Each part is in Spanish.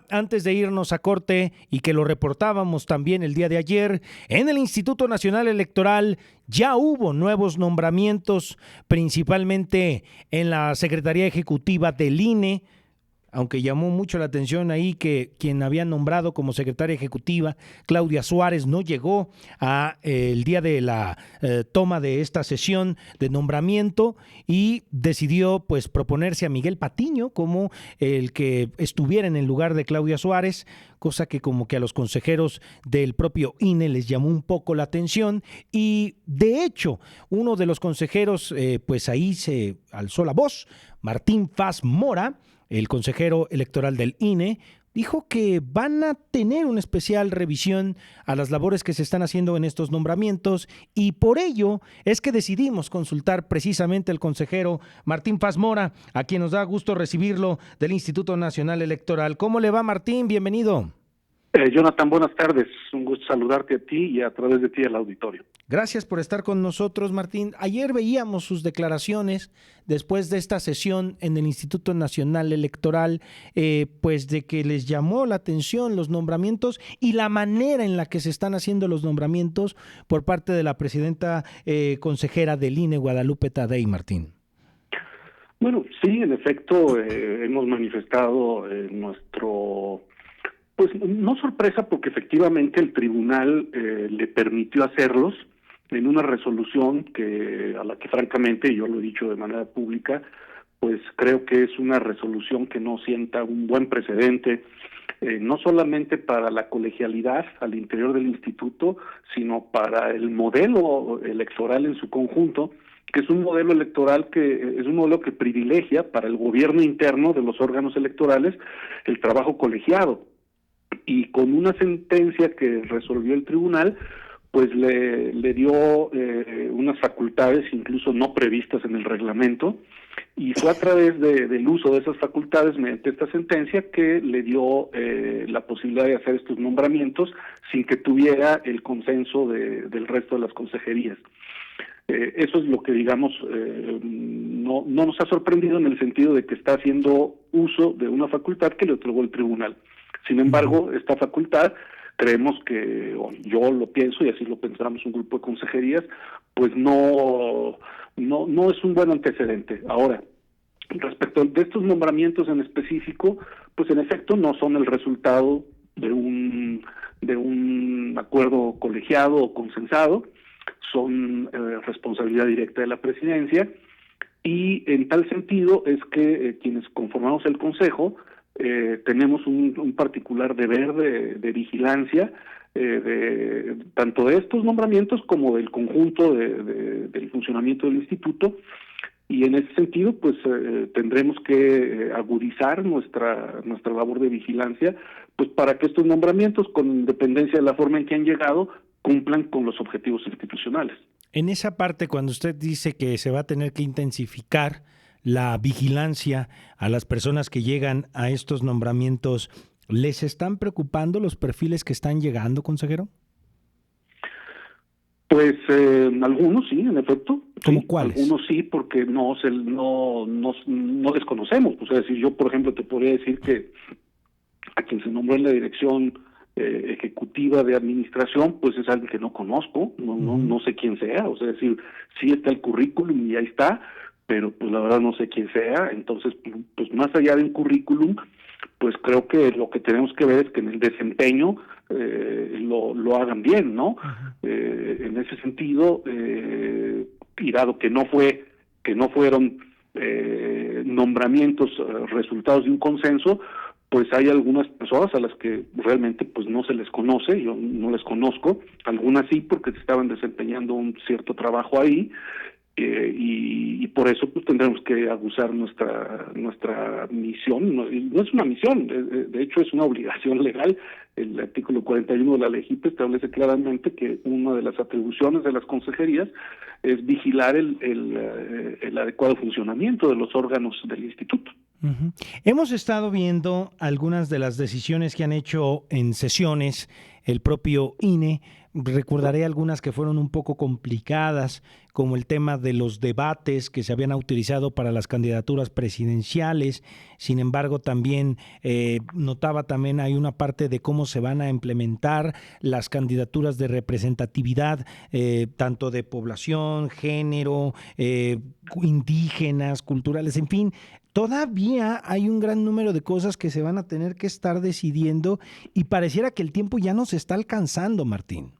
Antes de irnos a corte y que lo reportábamos también el día de ayer, en el Instituto Nacional Electoral ya hubo nuevos nombramientos, principalmente en la Secretaría Ejecutiva del INE, aunque llamó mucho la atención ahí que quien había nombrado como secretaria ejecutiva, Claudia Suárez, no llegó a el día de la toma de esta sesión de nombramiento y decidió pues proponerse a Miguel Patiño como el que estuviera en el lugar de Claudia Suárez, cosa que como que a los consejeros del propio INE les llamó un poco la atención y de hecho uno de los consejeros pues ahí se alzó la voz, Martín Faz Mora, el consejero electoral del INE, dijo que van a tener una especial revisión a las labores que se están haciendo en estos nombramientos y por ello es que decidimos consultar precisamente al consejero Martín Faz Mora, a quien nos da gusto recibirlo del Instituto Nacional Electoral. ¿Cómo le va, Martín? Bienvenido. Jonathan, buenas tardes. Un gusto saludarte a ti y a través de ti al auditorio. Gracias por estar con nosotros, Martín. Ayer veíamos sus declaraciones después de esta sesión en el Instituto Nacional Electoral, pues de que les llamó la atención los nombramientos y la manera en la que se están haciendo los nombramientos por parte de la presidenta consejera del INE, Guadalupe Tadei, Martín. Bueno, sí, en efecto, hemos manifestado nuestro... Pues no sorpresa, porque efectivamente el tribunal le permitió hacerlos en una resolución a la que francamente, yo lo he dicho de manera pública, pues creo que es una resolución que no sienta un buen precedente, no solamente para la colegialidad al interior del instituto, sino para el modelo electoral en su conjunto, que es un modelo electoral que privilegia para el gobierno interno de los órganos electorales el trabajo colegiado. Y con una sentencia que resolvió el tribunal, pues le dio unas facultades incluso no previstas en el reglamento, y fue a través del uso de esas facultades mediante esta sentencia que le dio la posibilidad de hacer estos nombramientos sin que tuviera el consenso del resto de las consejerías. Eso es lo que, digamos, no nos ha sorprendido, en el sentido de que está haciendo uso de una facultad que le otorgó el tribunal. Sin embargo, esta facultad, creemos que, o yo lo pienso y así lo pensamos un grupo de consejerías, pues no es un buen antecedente. Ahora, respecto de estos nombramientos en específico, pues en efecto no son el resultado de un acuerdo colegiado o consensado, son responsabilidad directa de la presidencia, y en tal sentido es que quienes conformamos el Consejo tenemos un particular deber de vigilancia tanto de estos nombramientos como del conjunto del funcionamiento del instituto, y en ese sentido pues tendremos que agudizar nuestra labor de vigilancia, pues para que estos nombramientos, con independencia de la forma en que han llegado, cumplan con los objetivos institucionales. En esa parte, cuando usted dice que se va a tener que intensificar la vigilancia a las personas que llegan a estos nombramientos, ¿les están preocupando los perfiles que están llegando, consejero? Pues algunos sí, en efecto. ¿Cómo sí, cuáles? Algunos sí, porque no desconocemos. O sea, si yo, por ejemplo, te podría decir que a quien se nombró en la dirección ejecutiva de administración, pues es alguien que no conozco, no sé quién sea. O sea, es decir, sí está el currículum y ahí está, pero pues la verdad no sé quién sea. Entonces, pues más allá de un currículum, pues creo que lo que tenemos que ver es que en el desempeño lo hagan bien, ¿no? En ese sentido, y dado que no fueron nombramientos resultados de un consenso, pues hay algunas personas a las que realmente pues no se les conoce, yo no les conozco, algunas sí porque estaban desempeñando un cierto trabajo ahí, y por eso pues tendremos que aguzar nuestra misión. No es una misión, de hecho es una obligación legal. El artículo 41 de la ley JIPE establece claramente que una de las atribuciones de las consejerías es vigilar el adecuado funcionamiento de los órganos del instituto. Uh-huh. Hemos estado viendo algunas de las decisiones que han hecho en sesiones el propio INE, recordaré algunas que fueron un poco complicadas, como el tema de los debates que se habían utilizado para las candidaturas presidenciales. Sin embargo, también notaba también hay una parte de cómo se van a implementar las candidaturas de representatividad, tanto de población, género, indígenas, culturales, en fin. Todavía hay un gran número de cosas que se van a tener que estar decidiendo y pareciera que el tiempo ya nos está alcanzando, Martín.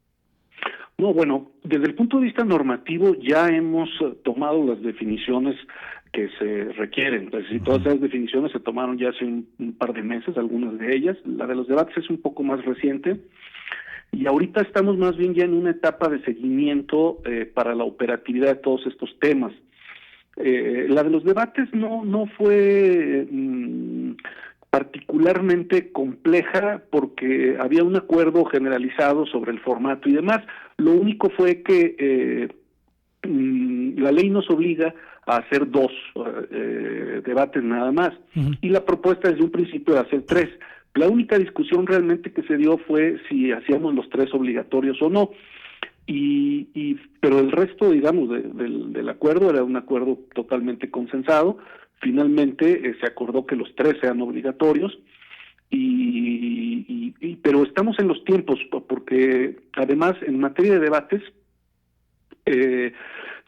No, bueno, desde el punto de vista normativo ya hemos tomado las definiciones que se requieren. Es decir, todas esas definiciones se tomaron ya hace un par de meses, algunas de ellas. La de los debates es un poco más reciente. Y ahorita estamos más bien ya en una etapa de seguimiento para la operatividad de todos estos temas. La de los debates no fue particularmente compleja porque había un acuerdo generalizado sobre el formato y demás. Lo único fue que la ley nos obliga a hacer 2 debates nada más, y la propuesta desde un principio de hacer 3. La única discusión realmente que se dio fue si hacíamos los 3 obligatorios o no. Pero el resto, digamos, del acuerdo era un acuerdo totalmente consensado. Finalmente se acordó que los 3 sean obligatorios, pero estamos en los tiempos, porque además en materia de debates,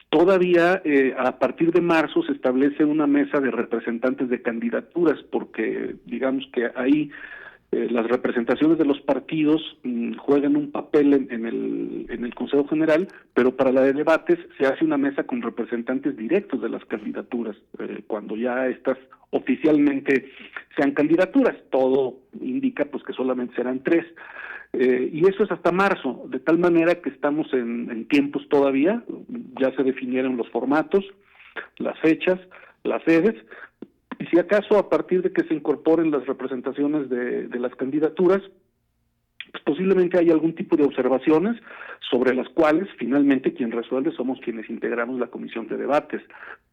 todavía a partir de marzo se establece una mesa de representantes de candidaturas, porque digamos que ahí las representaciones de los partidos juegan un papel en el Consejo General, pero para la de debates se hace una mesa con representantes directos de las candidaturas, cuando ya estas oficialmente sean candidaturas. Todo indica pues que solamente serán 3. Y eso es hasta marzo, de tal manera que estamos en tiempos todavía. Ya se definieron los formatos, las fechas, las sedes, y si acaso a partir de que se incorporen las representaciones de las candidaturas, pues posiblemente hay algún tipo de observaciones sobre las cuales finalmente quien resuelve somos quienes integramos la comisión de debates.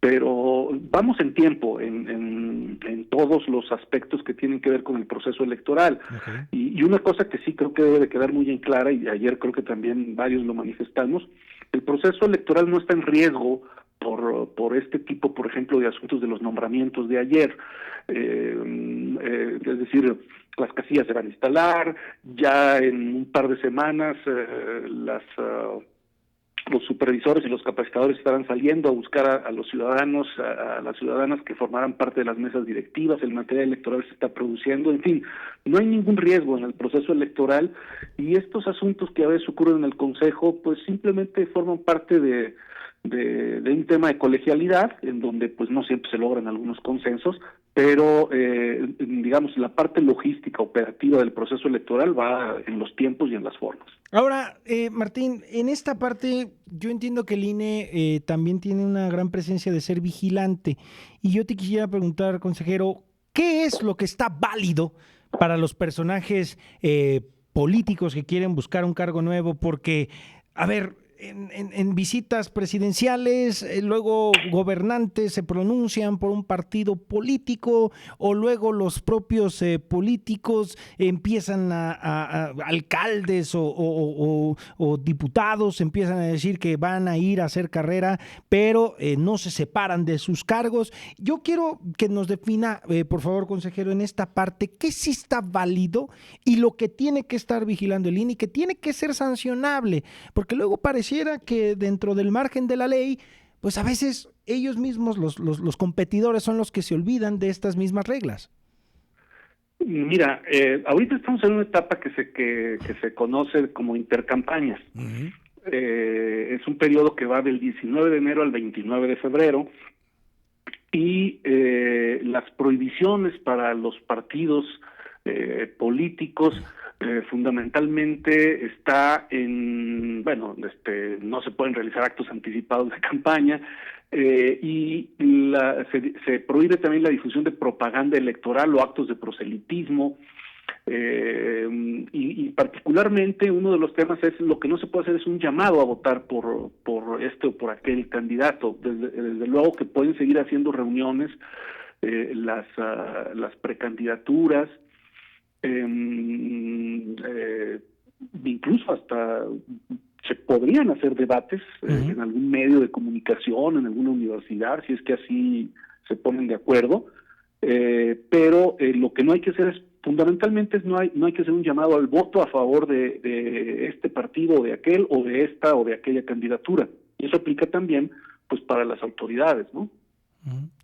Pero vamos en tiempo en todos los aspectos que tienen que ver con el proceso electoral. Okay. Y una cosa que sí creo que debe de quedar muy en clara, y ayer creo que también varios lo manifestamos: el proceso electoral no está en riesgo por este tipo, por ejemplo, de asuntos de los nombramientos de ayer. Es decir, las casillas se van a instalar, ya en un par de semanas los supervisores y los capacitadores estarán saliendo a buscar a los ciudadanos, a las ciudadanas que formarán parte de las mesas directivas. El material electoral se está produciendo. En fin, no hay ningún riesgo en el proceso electoral, y estos asuntos que a veces ocurren en el Consejo pues simplemente forman parte de un tema de colegialidad, en donde pues no siempre se logran algunos consensos, pero digamos la parte logística operativa del proceso electoral va en los tiempos y en las formas. Ahora, Martín, en esta parte yo entiendo que el INE también tiene una gran presencia de ser vigilante, y yo te quisiera preguntar, consejero, ¿qué es lo que está válido para los personajes políticos que quieren buscar un cargo nuevo? Porque, a ver, en visitas presidenciales, luego gobernantes se pronuncian por un partido político, o luego los propios políticos empiezan alcaldes o diputados empiezan a decir que van a ir a hacer carrera, pero no se separan de sus cargos. Yo quiero que nos defina, por favor, consejero, en esta parte, qué sí está válido y lo que tiene que estar vigilando el INE y que tiene que ser sancionable, porque luego pareciera que dentro del margen de la ley, pues a veces ellos mismos, los competidores, son los que se olvidan de estas mismas reglas. Mira, ahorita estamos en una etapa que se conoce como intercampañas. Uh-huh. Es un periodo que va del 19 de enero al 29 de febrero, y las prohibiciones para los partidos políticos fundamentalmente está en, no se pueden realizar actos anticipados de campaña, y se prohíbe también la difusión de propaganda electoral o actos de proselitismo, y particularmente uno de los temas es lo que no se puede hacer es un llamado a votar por este o por aquel candidato. Desde luego que pueden seguir haciendo reuniones las precandidaturas, incluso incluso hasta se podrían hacer debates en algún medio de comunicación, en alguna universidad, si es que así se ponen de acuerdo, pero lo que no hay que hacer es, fundamentalmente, no hay que hacer un llamado al voto a favor de este partido o de aquel, o de esta o de aquella candidatura. Y eso aplica también pues para las autoridades, ¿no?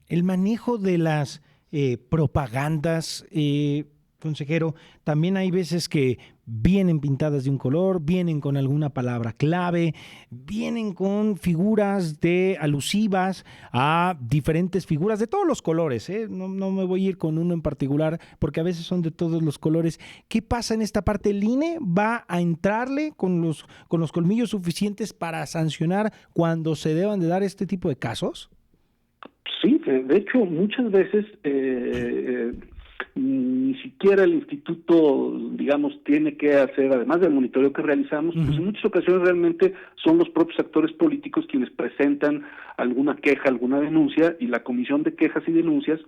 El manejo de las propagandas, consejero, también hay veces que vienen pintadas de un color, vienen con alguna palabra clave, vienen con figuras alusivas a diferentes figuras de todos los colores, ¿eh? No me voy a ir con uno en particular porque a veces son de todos los colores. ¿Qué pasa en esta parte? ¿El INE va a entrarle con los colmillos suficientes para sancionar cuando se deban de dar este tipo de casos? Sí, de hecho, muchas veces ni siquiera el instituto, digamos, tiene que hacer, además del monitoreo que realizamos, pues en muchas ocasiones realmente son los propios actores políticos quienes presentan alguna queja, alguna denuncia, y la Comisión de Quejas y Denuncias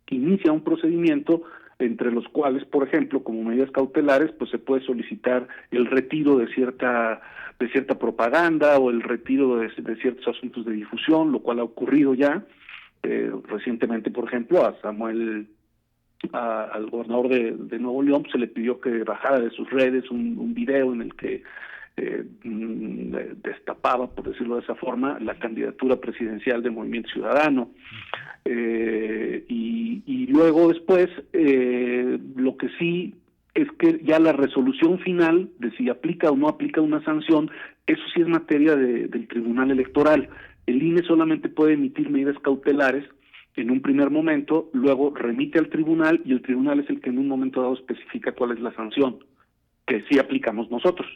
inicia un procedimiento entre los cuales, por ejemplo, como medidas cautelares, pues se puede solicitar el retiro de cierta propaganda o el retiro de ciertos asuntos de difusión, lo cual ha ocurrido ya. Recientemente, por ejemplo, al gobernador de Nuevo León se le pidió que bajara de sus redes un video en el que destapaba, por decirlo de esa forma, la candidatura presidencial del Movimiento Ciudadano. Y luego después, lo que sí es que ya la resolución final de si aplica o no aplica una sanción, eso sí es materia del Tribunal Electoral. El INE solamente puede emitir medidas cautelares en un primer momento, luego remite al tribunal y el tribunal es el que en un momento dado especifica cuál es la sanción, que sí aplicamos nosotros.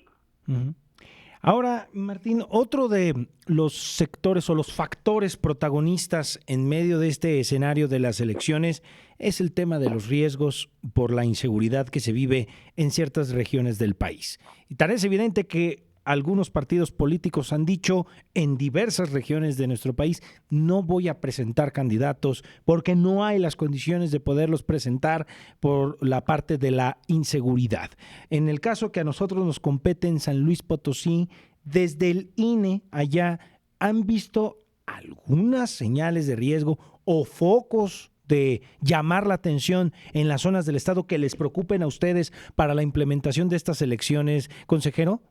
Ahora, Martín, otro de los sectores o los factores protagonistas en medio de este escenario de las elecciones es el tema de los riesgos por la inseguridad que se vive en ciertas regiones del país. Y tal es evidente que algunos partidos políticos han dicho en diversas regiones de nuestro país: no voy a presentar candidatos porque no hay las condiciones de poderlos presentar por la parte de la inseguridad. En el caso que a nosotros nos compete en San Luis Potosí, desde el INE allá, ¿han visto algunas señales de riesgo o focos de llamar la atención en las zonas del estado que les preocupen a ustedes para la implementación de estas elecciones, consejero?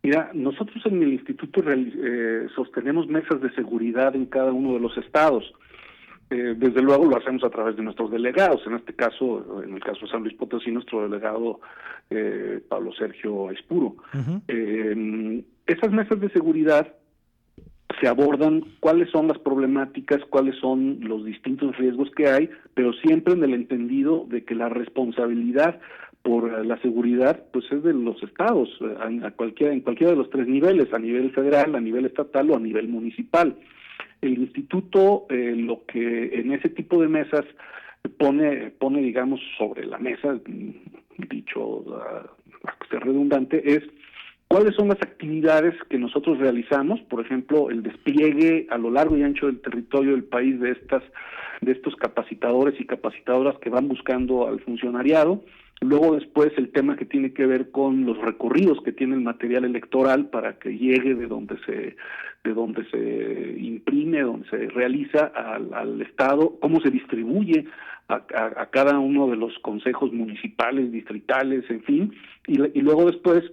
Mira, nosotros en el instituto sostenemos mesas de seguridad en cada uno de los estados. Desde luego lo hacemos a través de nuestros delegados. En este caso, en el caso de San Luis Potosí, nuestro delegado Pablo Sergio Aispuro. Esas mesas de seguridad se abordan cuáles son las problemáticas, cuáles son los distintos riesgos que hay, pero siempre en el entendido de que la responsabilidad por la seguridad pues es de los estados, en cualquiera de los tres niveles, a nivel federal, a nivel estatal o a nivel municipal. El instituto lo que en ese tipo de mesas pone digamos sobre la mesa, dicho a ser redundante, es cuáles son las actividades que nosotros realizamos, por ejemplo, el despliegue a lo largo y ancho del territorio del país de estos capacitadores y capacitadoras que van buscando al funcionariado. Luego después el tema que tiene que ver con los recorridos que tiene el material electoral para que llegue de donde se imprime, donde se realiza al Estado, cómo se distribuye a cada uno de los consejos municipales, distritales, en fin, y luego después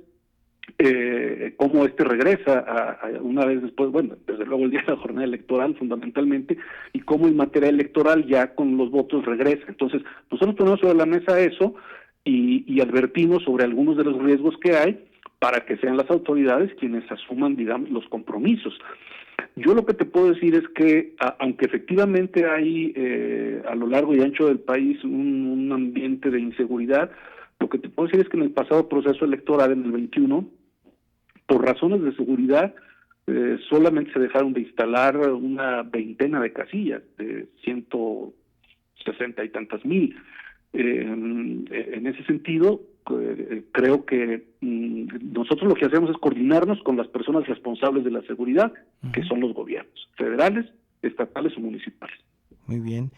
cómo regresa una vez después, bueno, desde luego el día de la jornada electoral fundamentalmente, y cómo el material electoral ya con los votos regresa. Entonces, nosotros ponemos sobre la mesa eso y advertimos sobre algunos de los riesgos que hay para que sean las autoridades quienes asuman, digamos, los compromisos. Yo lo que te puedo decir es que, aunque efectivamente hay a lo largo y ancho del país un ambiente de inseguridad, lo que te puedo decir es que en el pasado proceso electoral, en el 21, por razones de seguridad, solamente se dejaron de instalar una veintena de casillas, de 160 y tantas mil. En ese sentido, creo que nosotros lo que hacemos es coordinarnos con las personas responsables de la seguridad, que son los gobiernos federales, estatales o municipales. Muy bien.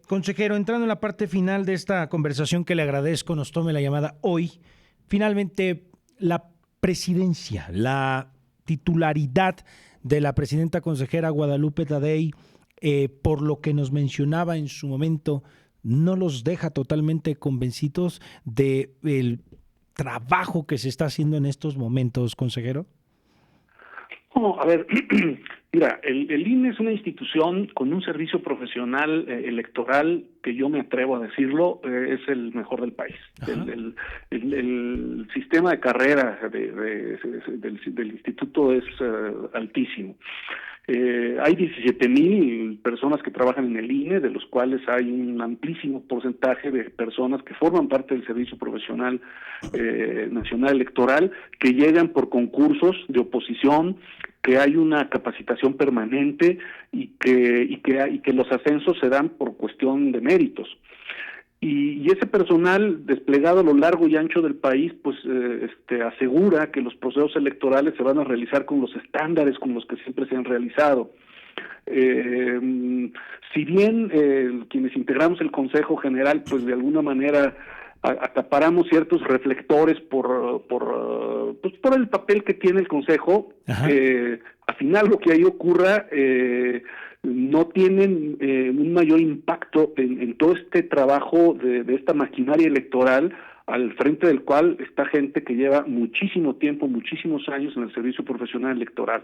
Consejero, entrando en la parte final de esta conversación que le agradezco, nos tome la llamada hoy, finalmente la presidencia, la titularidad de la presidenta consejera Guadalupe Tadei, por lo que nos mencionaba en su momento, no los deja totalmente convencidos del trabajo que se está haciendo en estos momentos, consejero? No, a ver, mira, el INE es una institución con un servicio profesional electoral que yo me atrevo a decirlo, es el mejor del país. El sistema de carrera del instituto es altísimo. Hay 17,000 personas que trabajan en el INE, de los cuales hay un amplísimo porcentaje de personas que forman parte del Servicio Profesional Nacional Electoral, que llegan por concursos de oposición, que hay una capacitación permanente y que los ascensos se dan por cuestión de méritos. Y ese personal desplegado a lo largo y ancho del país, pues asegura que los procesos electorales se van a realizar con los estándares con los que siempre se han realizado. Si bien quienes integramos el Consejo General, pues de alguna manera acaparamos ciertos reflectores por el papel que tiene el Consejo, al final lo que ahí ocurra no tienen un mayor impacto en todo este trabajo de esta maquinaria electoral, al frente del cual está gente que lleva muchísimo tiempo, muchísimos años en el servicio profesional electoral.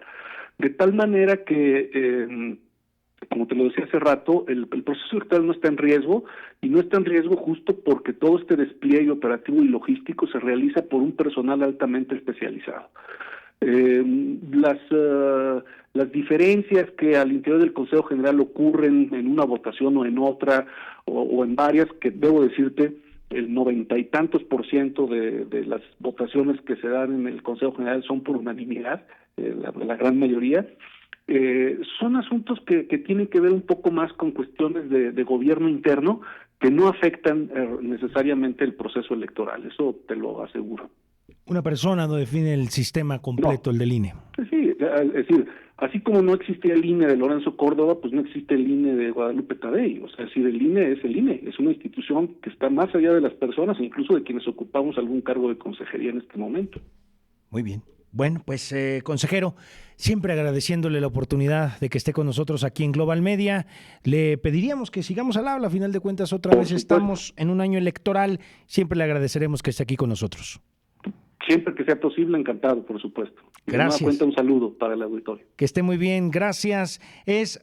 De tal manera que, como te lo decía hace rato, el proceso electoral no está en riesgo, y no está en riesgo justo porque todo este despliegue operativo y logístico se realiza por un personal altamente especializado. Las diferencias que al interior del Consejo General ocurren en una votación o en otra, o en varias, que debo decirte, el 90 y tantos % de las votaciones que se dan en el Consejo General son por unanimidad, la gran mayoría, son asuntos que tienen que ver un poco más con cuestiones de gobierno interno, que no afectan necesariamente el proceso electoral, eso te lo aseguro. Una persona no define el sistema completo, el del INE. Sí, es decir, así como no existía el INE de Lorenzo Córdoba, pues no existe el INE de Guadalupe Tadei. O sea, decir, el INE, es una institución que está más allá de las personas e incluso de quienes ocupamos algún cargo de consejería en este momento. Muy bien. Bueno, pues consejero, siempre agradeciéndole la oportunidad de que esté con nosotros aquí en Global Media, le pediríamos que sigamos al habla. A final de cuentas, otra vez estamos en un año electoral, siempre le agradeceremos que esté aquí con nosotros. Siempre que sea posible, encantado, por supuesto. Gracias. De nueva cuenta, un saludo para el auditorio. Que esté muy bien, gracias. Es